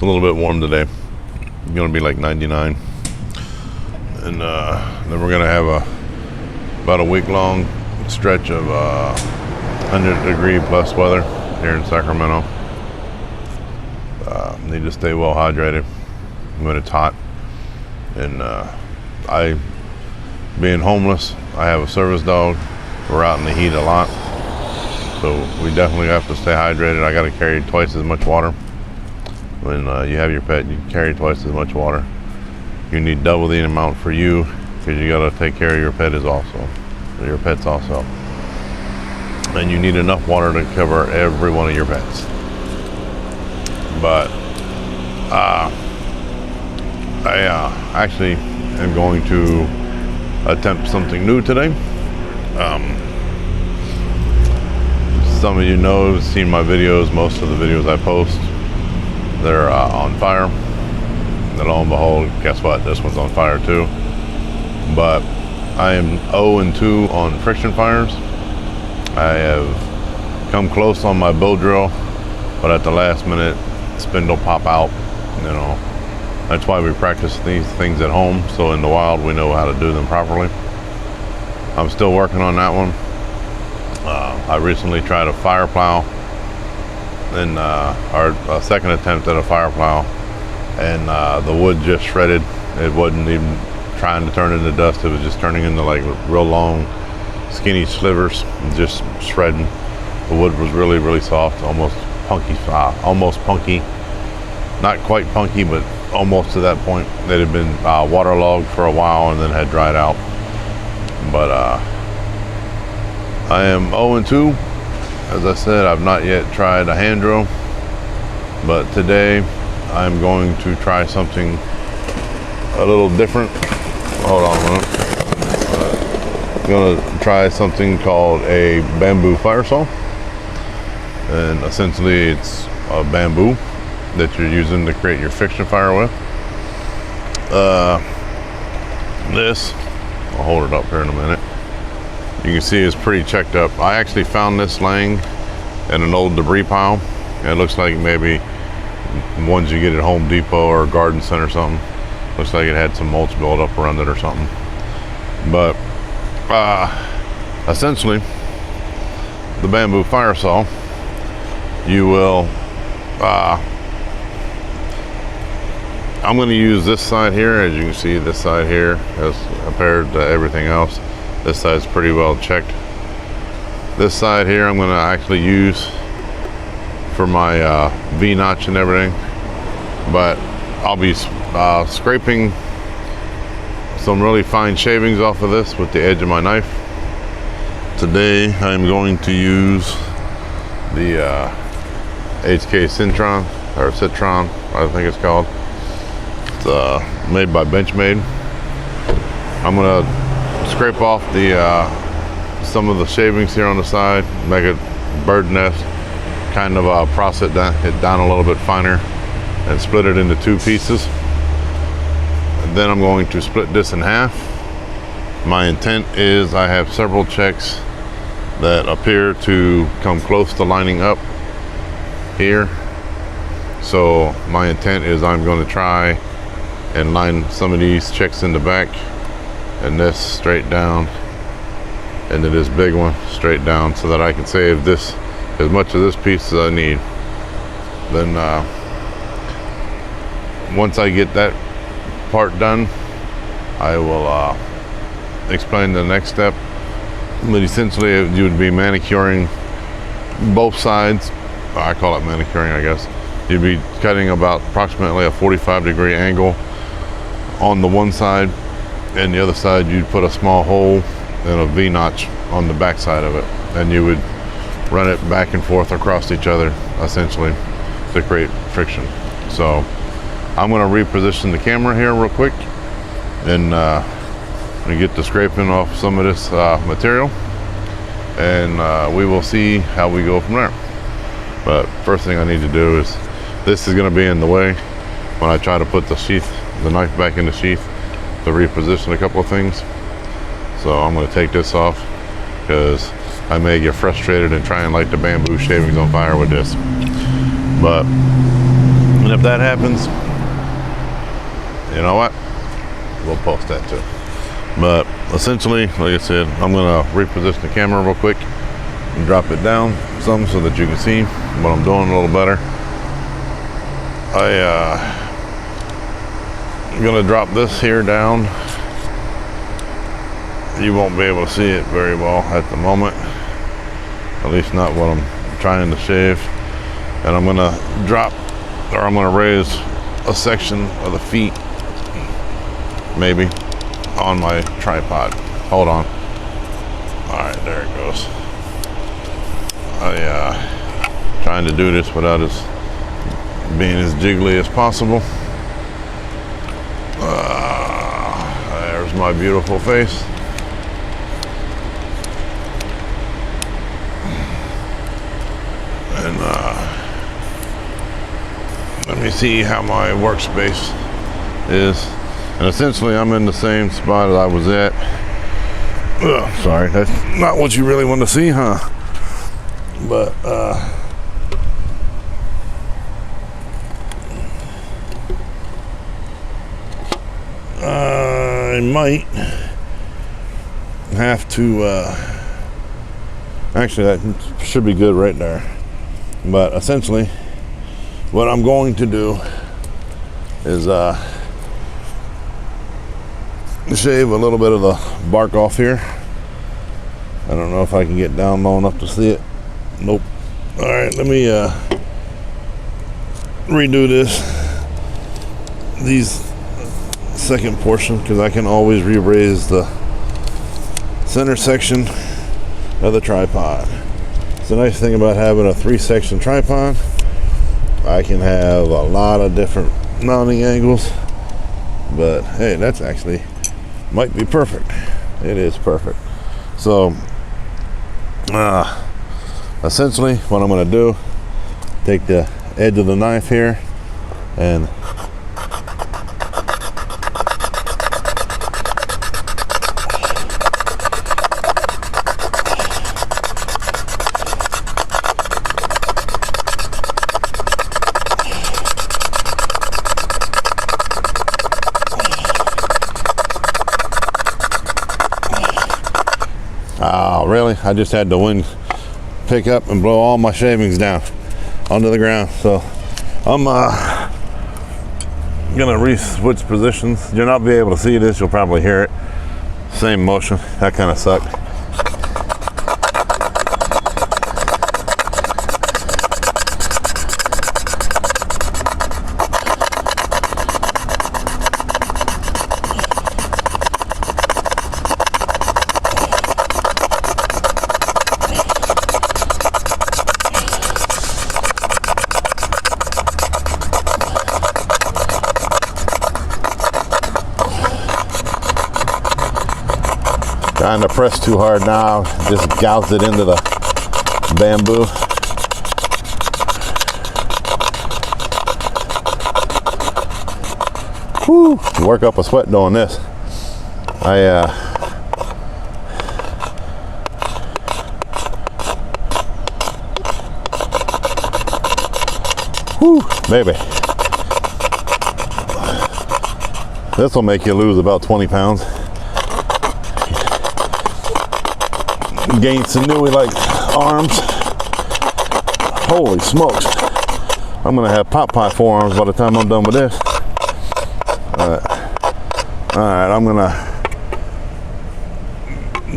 little bit warm today. It's gonna be like 99. And then we're gonna have about a week-long stretch of 100-degree plus weather here in Sacramento. Need to stay well hydrated when it's hot. And being homeless, I have a service dog. We're out in the heat a lot, so we definitely have to stay hydrated. I got to carry twice as much water. When you have your pet, you carry twice as much water. You need double the amount for you, because you got to take care of your pets also. And you need enough water to cover every one of your pets. But I actually am going to attempt something new today. Some of you know, have seen my videos. Most of the videos I post, they're on fire. And lo and behold, guess what? This one's on fire too. But I am 0-2 on friction fires. I have come close on my bow drill, but at the last minute, spindle pop out. You know, that's why we practice these things at home, so in the wild we know how to do them properly. I'm still working on that one. I recently tried a fire plow, and our second attempt at a fire plow, and the wood just shredded. It wasn't even trying to turn into dust. It was just turning into like real long, skinny slivers, just shredding. The wood was really, really soft, almost punky. Not quite punky, but almost to that point. It had been waterlogged for a while and then had dried out. But I am 0-2. As I said, I've not yet tried a hand drill, but today I'm going to try something a little different. Hold on a minute. I'm gonna try something called a bamboo fire saw, and essentially it's a bamboo that you're using to create your friction fire with. This, I'll hold it up here in a minute. You can see it's pretty checked up. I actually found this laying in an old debris pile. It looks like maybe ones you get at Home Depot or Garden Center or something. Looks like it had some mulch built up around it or something. But essentially, the bamboo fire saw, you will I'm going to use this side here. As you can see, this side here, as compared to everything else, this side's pretty well checked. This side here I'm going to actually use for my V-notch and everything, but I'll be scraping some really fine shavings off of this with the edge of my knife. Today I'm going to use the HK Citron, I think it's called. It's made by Benchmade. I'm gonna scrape off the some of the shavings here on the side, make a bird nest, kind of process it down a little bit finer, and split it into two pieces. And then I'm going to split this in half. My intent is, I have several checks that appear to come close to lining up here. So my intent is I'm going to try and line some of these checks in the back, and this straight down, and then this big one straight down, so that I can save this, as much of this piece as I need. Then once I get that part done, I will explain the next step. But essentially, you would be manicuring both sides. I call it manicuring, I guess. You'd be cutting about approximately a 45-degree angle on the one side, and the other side you'd put a small hole and a V-notch on the back side of it, and you would run it back and forth across each other, essentially, to create friction. So I'm going to reposition the camera here real quick, and get the scraping off some of this material, and we will see how we go from there. But first thing I need to do is, this is going to be in the way when I try to put the knife back in the sheath, to reposition a couple of things. So I'm going to take this off, because I may get frustrated and try and light the bamboo shavings on fire with this. But And if that happens, you know what? We'll post that too. But essentially, like I said, I'm gonna reposition the camera real quick and drop it down some so that you can see what I'm doing a little better. I'm gonna drop this here down. You won't be able to see it very well at the moment, at least not what I'm trying to shave. And I'm gonna drop, or I'm gonna raise a section of the feet, maybe, on my tripod. Hold on. All right, there it goes. Trying to do this without being as jiggly as possible. There's my beautiful face. And let me see how my workspace is. And essentially I'm in the same spot as I was at. Ugh, sorry, that's not what you really want to see, huh? But I might have to actually, that should be good right there. But essentially what I'm going to do is shave a little bit of the bark off here. I don't know if I can get down low enough to see it. Nope. All right, let me redo these second portion, because I can always re-raise the center section of the tripod. It's the nice thing about having a 3-section tripod. I can have a lot of different mounting angles, but hey, that's actually might be perfect. It is perfect. So essentially what I'm going to do, take the edge of the knife here and really, I just had the wind pick up and blow all my shavings down onto the ground. So I'm gonna switch positions. You'll not be able to see this, you'll probably hear it. Same motion. That kind of sucked. Trying to press too hard now, just gouged it into the bamboo. Whew, work up a sweat doing this. Whew, baby. This will make you lose about 20 pounds. Gain some new like arms. Holy smokes, I'm gonna have pot pie forearms by the time I'm done with this. All right, I'm gonna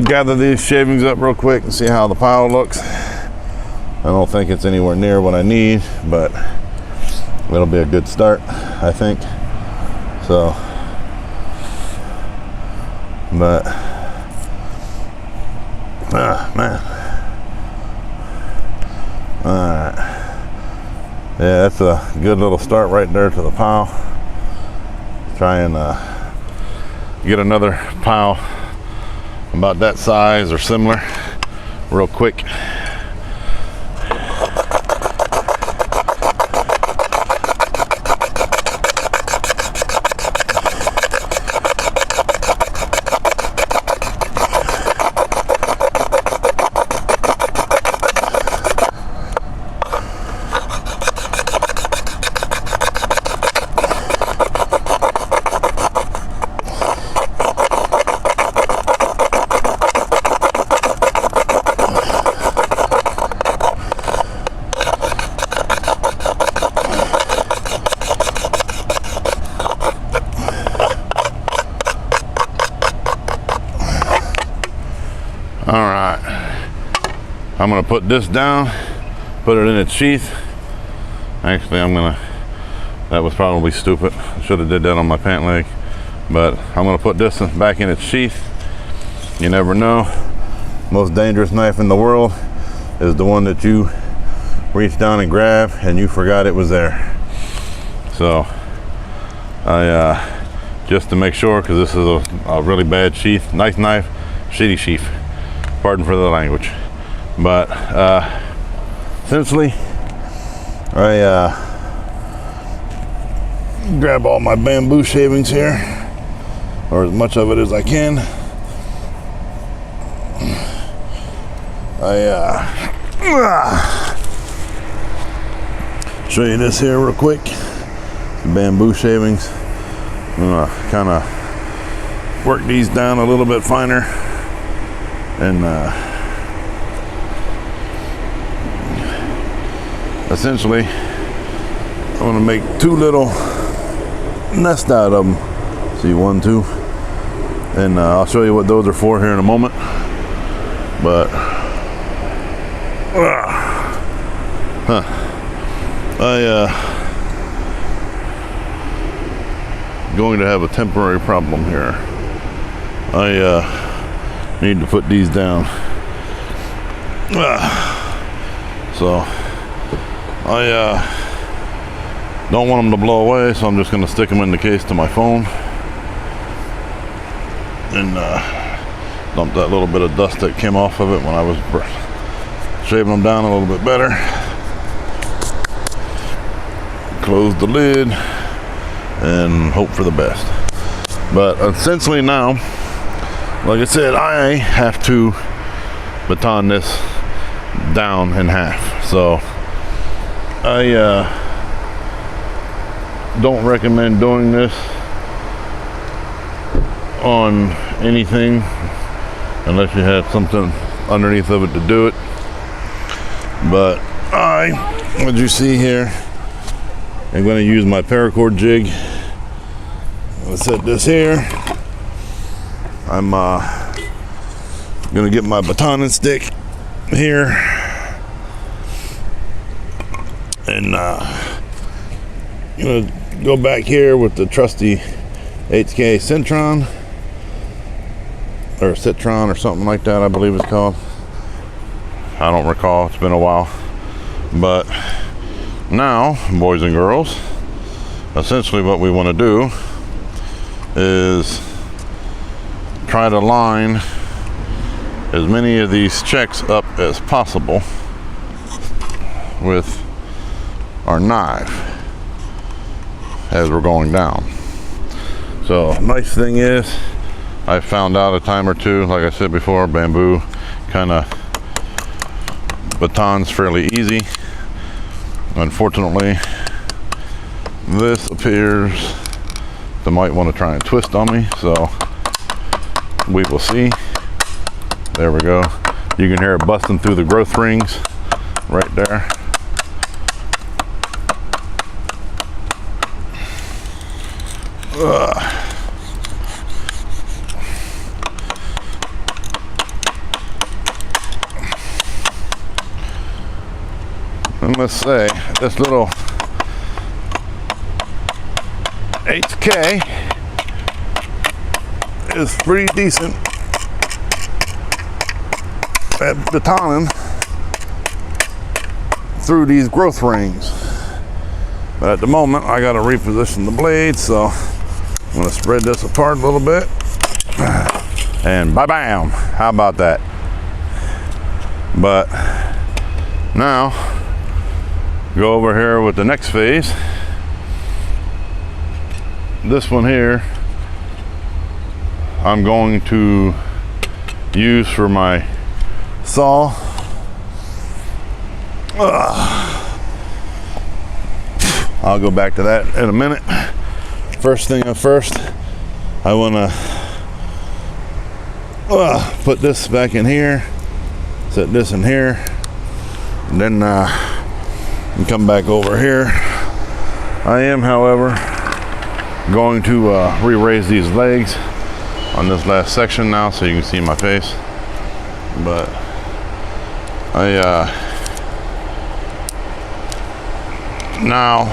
gather these shavings up real quick and see how the pile looks. I don't think it's anywhere near what I need, but it'll be a good start, I think. So, but man. Alright. Yeah, that's a good little start right there to the pile. Try and get another pile about that size or similar real quick. I'm gonna put this down, put it in its sheath. Actually, that was probably stupid. I should have did that on my pant leg. But I'm gonna put this back in its sheath. You never know. Most dangerous knife in the world is the one that you reach down and grab and you forgot it was there. So I just to make sure, because this is a really bad sheath, nice knife, shitty sheath. Pardon for the language. But essentially, I grab all my bamboo shavings here, or as much of it as I can. Show you this here real quick. Bamboo shavings. I'm gonna kind of work these down a little bit finer, and essentially I'm gonna make two little nests out of them. See, 1, 2, and I'll show you what those are for here in a moment. But going to have a temporary problem here. I need to put these down. So I don't want them to blow away, so I'm just going to stick them in the case to my phone and dump that little bit of dust that came off of it when I was shaving them down a little bit better. Close the lid and hope for the best. But essentially now, like I said, I have to baton this down in half. So I don't recommend doing this on anything unless you have something underneath of it to do it. But as you see here, I'm going to use my paracord jig. I'm going to set this here. I'm going to get my batoning stick here, and I'm going to go back here with the trusty HK Citron, or Citron or something like that, I believe it's called. I don't recall, it's been a while. But now, boys and girls, essentially what we want to do is try to line as many of these checks up as possible with our knife as we're going down. So nice thing is, I found out a time or two, like I said before, bamboo kind of batons fairly easy. Unfortunately, this appears they might want to try and twist on me, so we will see. There we go. You can hear it busting through the growth rings right there. And let's say this little HK is pretty decent at batoning through these growth rings. But at the moment, I got to reposition the blade, so I'm going to spread this apart a little bit. And bam! How about that? But now, go over here with the next phase. This one here, I'm going to use for my saw. I'll go back to that in a minute. First thing first, I want to put this back in here, set this in here, and then and come back over here. I am, however, going to re-raise these legs on this last section now so you can see my face. But I now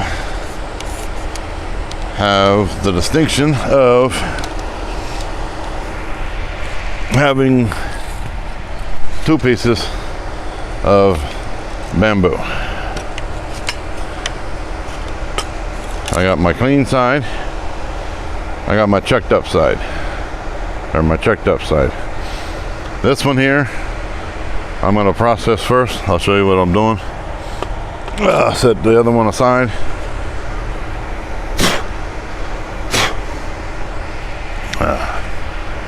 have the distinction of having 2 pieces of bamboo. I got my clean side, I got my checked up side, This one here, I'm going to process first. I'll show you what I'm doing. Set the other one aside.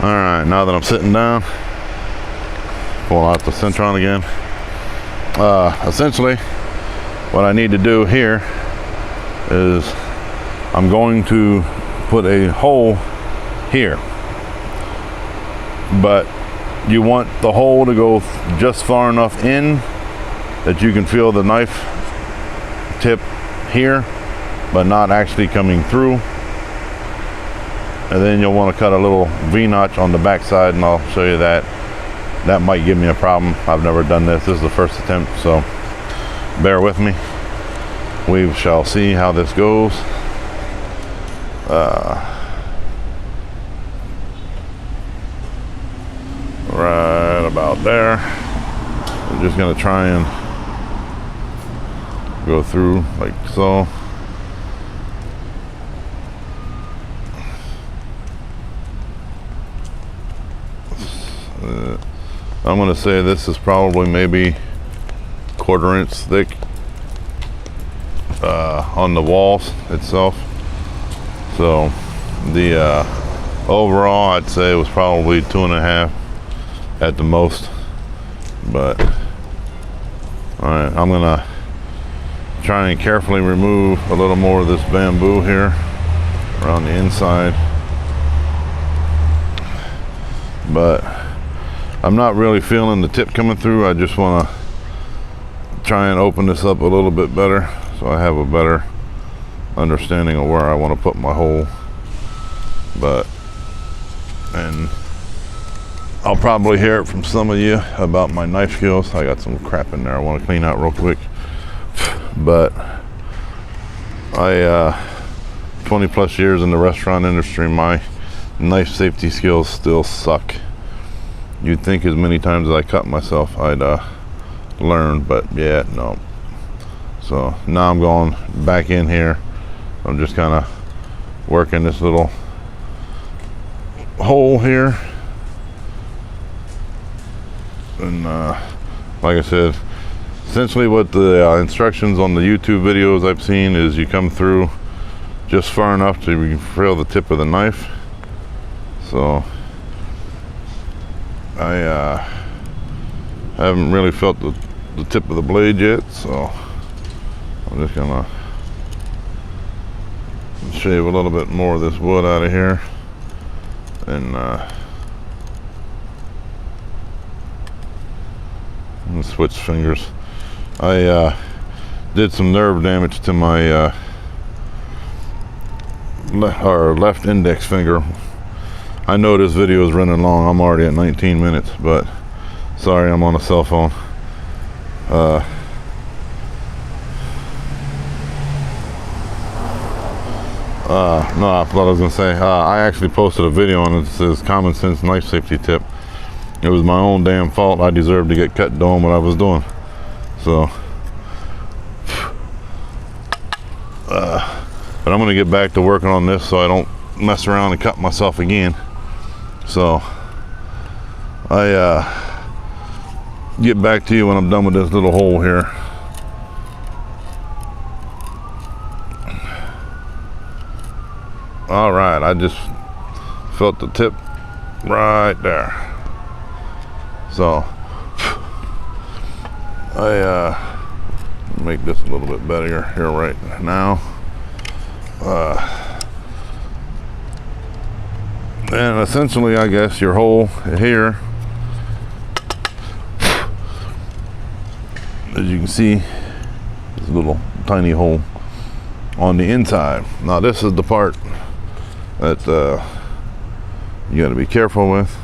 Alright, now that I'm sitting down, pull out the Centron again. Essentially, what I need to do here is I'm going to put a hole here, but you want the hole to go just far enough in that you can feel the knife tip here, but not actually coming through. And then you'll want to cut a little V-notch on the back side, and I'll show you that. That might give me a problem. I've never done this. This is the first attempt, so bear with me. We shall see how this goes. Right about there. I'm just going to try and go through like so. I'm going to say this is probably maybe 1/4 inch thick on the walls itself. So the overall, I'd say it was probably 2.5 at the most. But all right, I'm going to try and carefully remove a little more of this bamboo here around the inside. But I'm not really feeling the tip coming through. I just want to try and open this up a little bit better so I have a better understanding of where I want to put my hole. And I'll probably hear it from some of you about my knife skills. I got some crap in there I want to clean out real quick. But I 20 plus years in the restaurant industry, my knife safety skills still suck. You'd think as many times as I cut myself I'd learn, but yeah, no. So now I'm going back in here. I'm just kind of working this little hole here, and like I said, essentially what the instructions on the YouTube videos I've seen is you come through just far enough to you can feel the tip of the knife. So I haven't really felt the tip of the blade yet, so I'm just gonna shave a little bit more of this wood out of here, and switch fingers. I did some nerve damage to my left index finger. I know this video is running long. I'm already at 19 minutes, but sorry, I'm on a cell phone. No, what I was gonna say, I actually posted a video and it says common sense knife safety tip. It was my own damn fault. I deserved to get cut doing what I was doing. So, but I'm gonna get back to working on this so I don't mess around and cut myself again. So, I get back to you when I'm done with this little hole here. All right, I just felt the tip right there. So I make this a little bit better here right now. And essentially, I guess your hole here, as you can see, this little tiny hole on the inside. Now this is the part that you got to be careful with.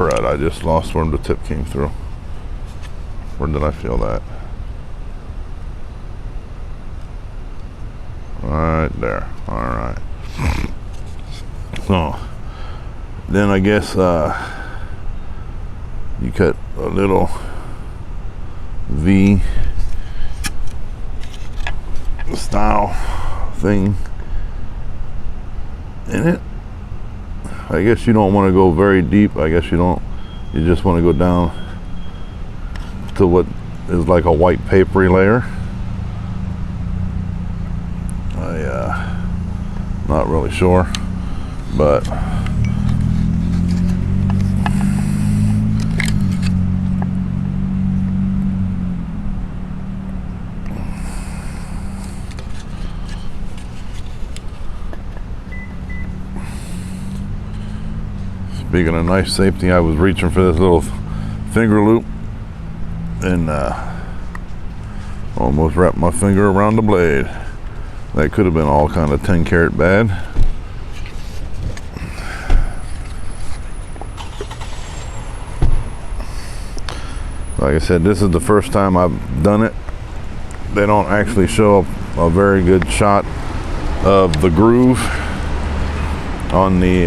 crud, I just lost where the tip came through. Where did I feel that? Right there. All right. So then I guess you cut a little V style thing in it. I guess you don't want to go very deep. I guess you just want to go down to what is like a white papery layer. Not really sure, but speaking of knife safety, I was reaching for this little finger loop and almost wrapped my finger around the blade. That could have been all kind of 10 karat bad. Like I said, this is the first time I've done it. They don't actually show a very good shot of the groove on the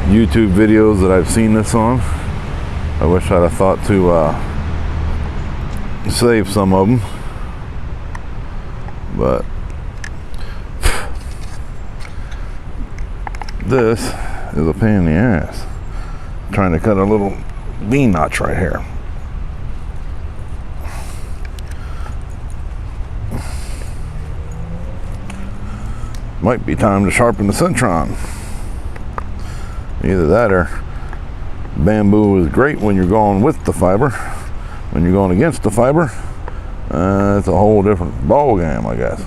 YouTube videos that I've seen this on. I wish I'd have thought to save some of them. But this is a pain in the ass. I'm trying to cut a little V notch right here. Might be time to sharpen the Centron. Either that or bamboo is great when you're going with the fiber. When you're going against the fiber, it's a whole different ball game, I guess.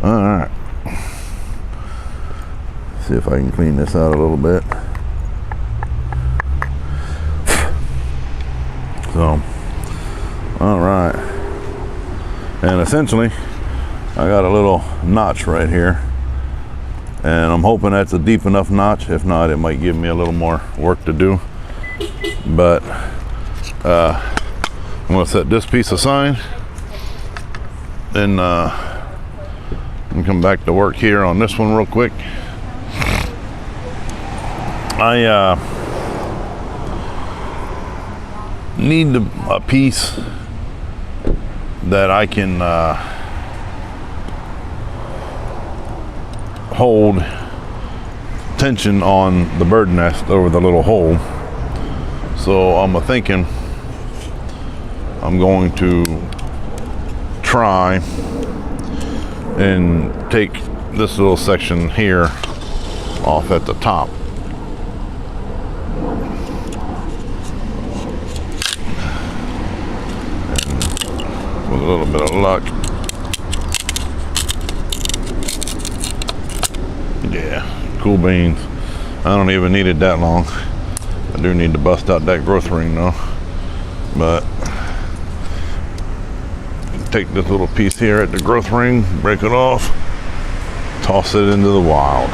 All right. See if I can clean this out a little bit. So, all right. And essentially, I got a little notch right here. And I'm hoping that's a deep enough notch. If not, it might give me a little more work to do. But I'm gonna set this piece aside. Then I'm gonna come back to work here on this one real quick. I need a piece that I can hold tension on the bird nest over the little hole. So I'm thinking I'm going to try and take this little section here off at the top. And with a little bit of luck, yeah, cool beans. I don't even need it that long. I do need to bust out that growth ring though. But take this little piece here at the growth ring, break it off, toss it into the wild.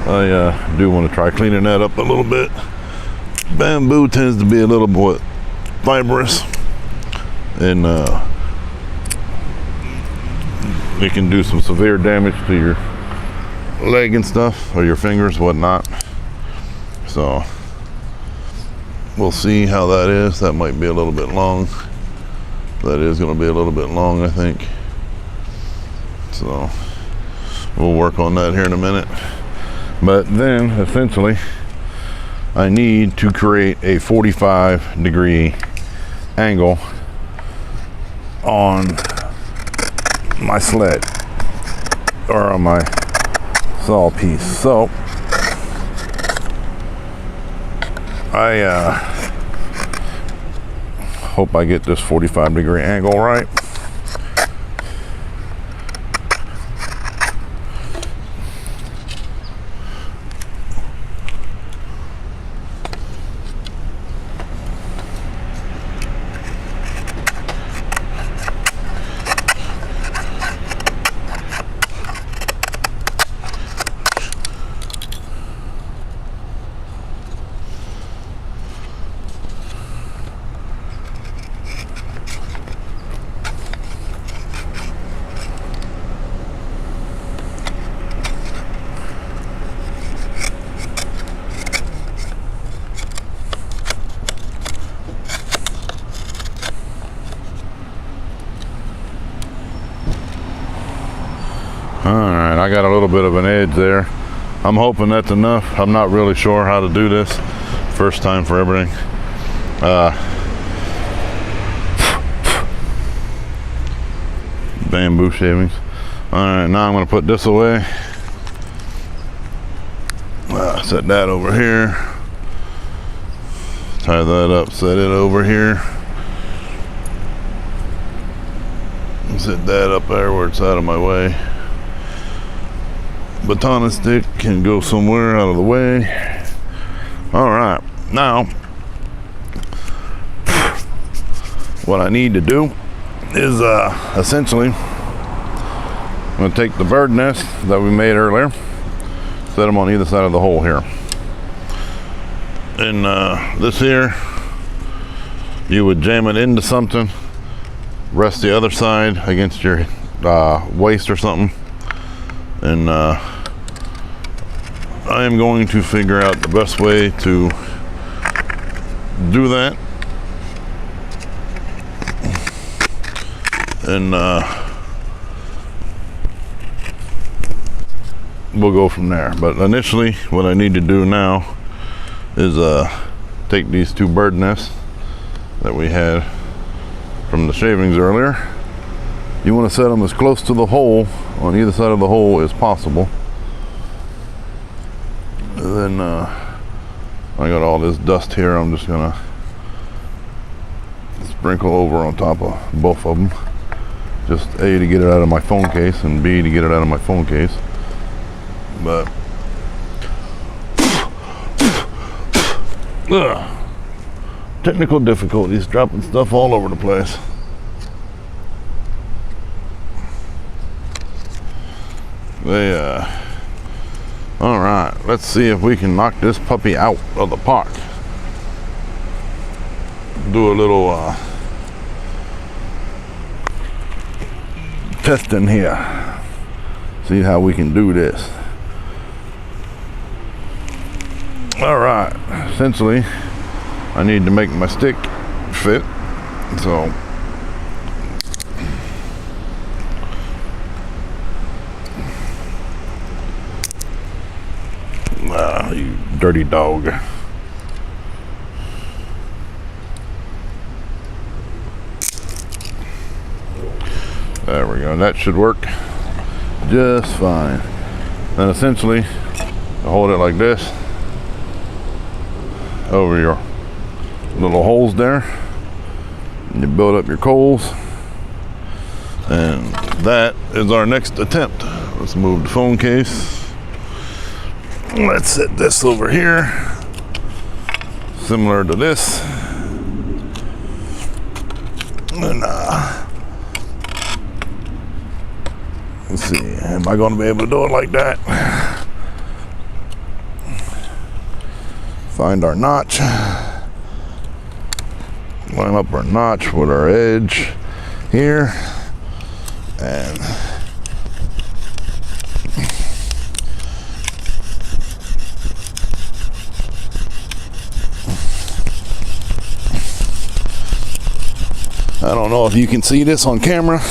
I do want to try cleaning that up a little bit. Bamboo tends to be a little bit fibrous, and it can do some severe damage to your leg and stuff, or your fingers, whatnot. So we'll see how that is. That might be a little bit long. That is going to be a little bit long, I think. So we'll work on that here in a minute. But then essentially I need to create a 45-degree angle on my sled, or on my saw piece. So I hope I get this 45-degree angle right. Alright, I got a little bit of an edge there. I'm hoping that's enough. I'm not really sure how to do this. First time for everything. Bamboo shavings. Alright, now I'm going to put this away. Set that over here. Tie that up, set it over here. Set that up there where it's out of my way. Baton stick can go somewhere out of the way. Alright, now what I need to do is essentially I'm going to take the bird nest that we made earlier, set them on either side of the hole here. And this here, you would jam it into something, rest the other side against your waist or something, and I am going to figure out the best way to do that. And we'll go from there. But initially, what I need to do now is take these two bird nests that we had from the shavings earlier. You want to set them as close to the hole on either side of the hole as possible. And then I got all this dust here. I'm just gonna sprinkle over on top of both of them. Just A, to get it out of my phone case, and B, to get it out of my phone case. But technical difficulties, dropping stuff all over the place. All right, let's see if we can knock this puppy out of the park. Do a little testing here. See how we can do this. All right, essentially I need to make my stick fit, so you dirty dog. There we go, that should work just fine. Then essentially hold it like this over your little holes there, and you build up your coals, and that is our next attempt. Let's move the phone case. Let's set this over here, similar to this, and let's see, am I going to be able to do it like that? Find our notch, line up our notch with our edge here, and I don't know if you can see this on camera,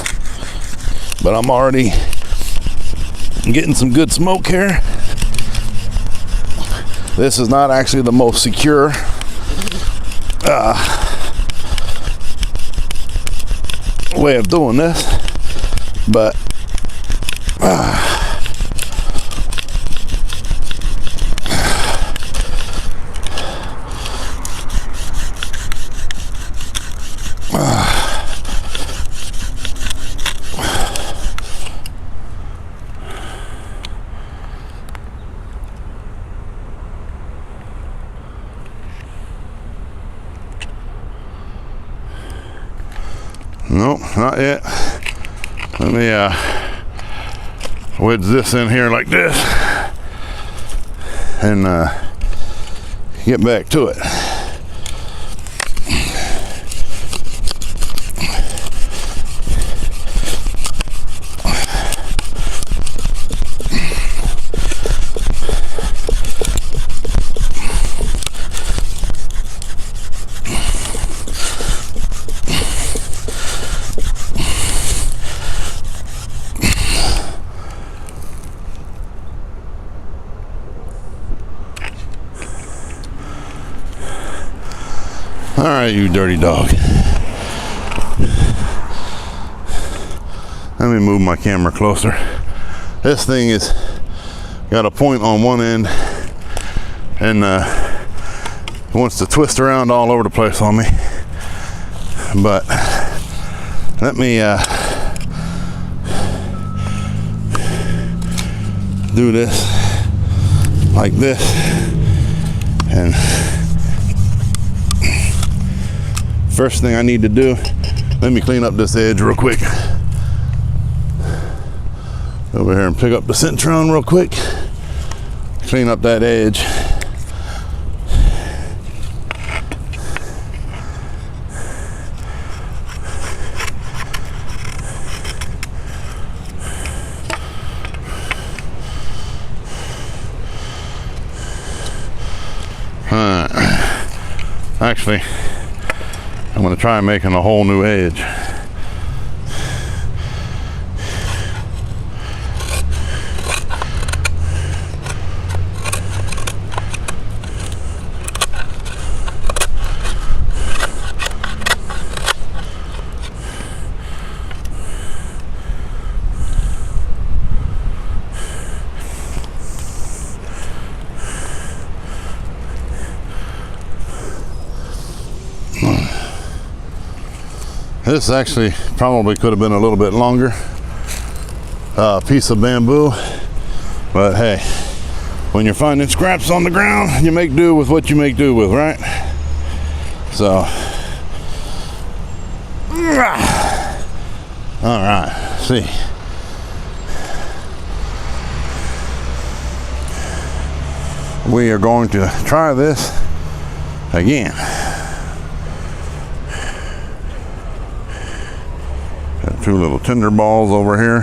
but I'm already getting some good smoke here. This is not actually the most secure way of doing this, but no, not yet. Let me wedge this in here like this and get back to it. All right, you dirty dog. Let me move my camera closer. This thing is got a point on one end and wants to twist around all over the place on me. But let me do this like this, and first thing I need to do, let me clean up this edge real quick. Over here and pick up the Centron real quick, clean up that edge. Actually, I'm going to try making a whole new edge. This actually probably could have been a little bit longer piece of bamboo, but hey, when you're finding scraps on the ground, you make do with what you make do with, right? So, all right, see. We are going to try this again. Got two little tinder balls over here.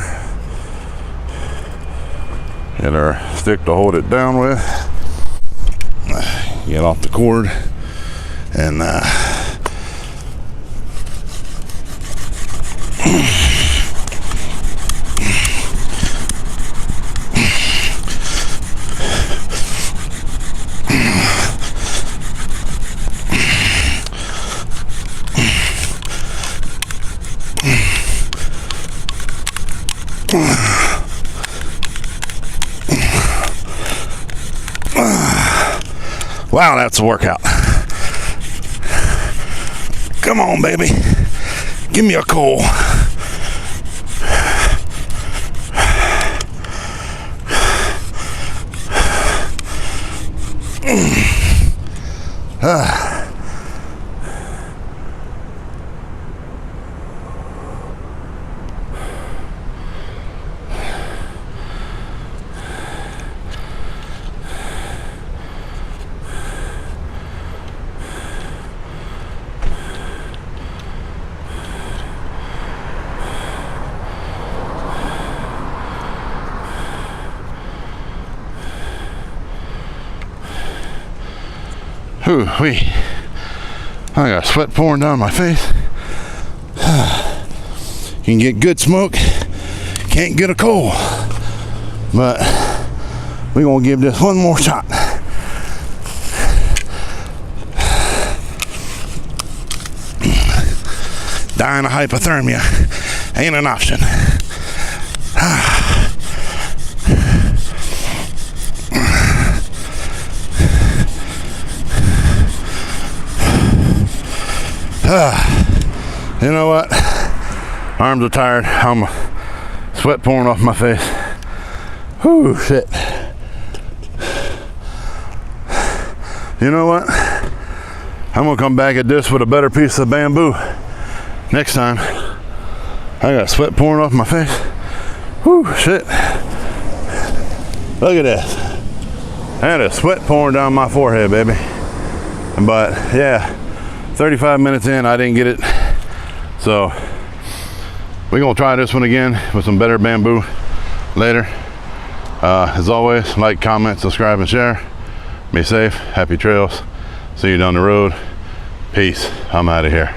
Get our stick to hold it down with. Get off the cord and wow, that's a workout. Come on, baby. Give me a coal. Whoo-wee. I got sweat pouring down my face. You can get good smoke, can't get a coal. But we're gonna give this one more shot. Dying of hypothermia ain't an option. You know what? Arms are tired. I'm sweat pouring off my face. Whew, shit. You know what? I'm gonna come back at this with a better piece of bamboo next time. I got sweat pouring off my face. Whew, shit. Look at this. I had a sweat pouring down my forehead, baby. But yeah, 35 minutes in, I didn't get it. So we're gonna try this one again with some better bamboo later. As always, like, comment, subscribe, and share. Be safe, happy trails. See you down the road. Peace. I'm out of here.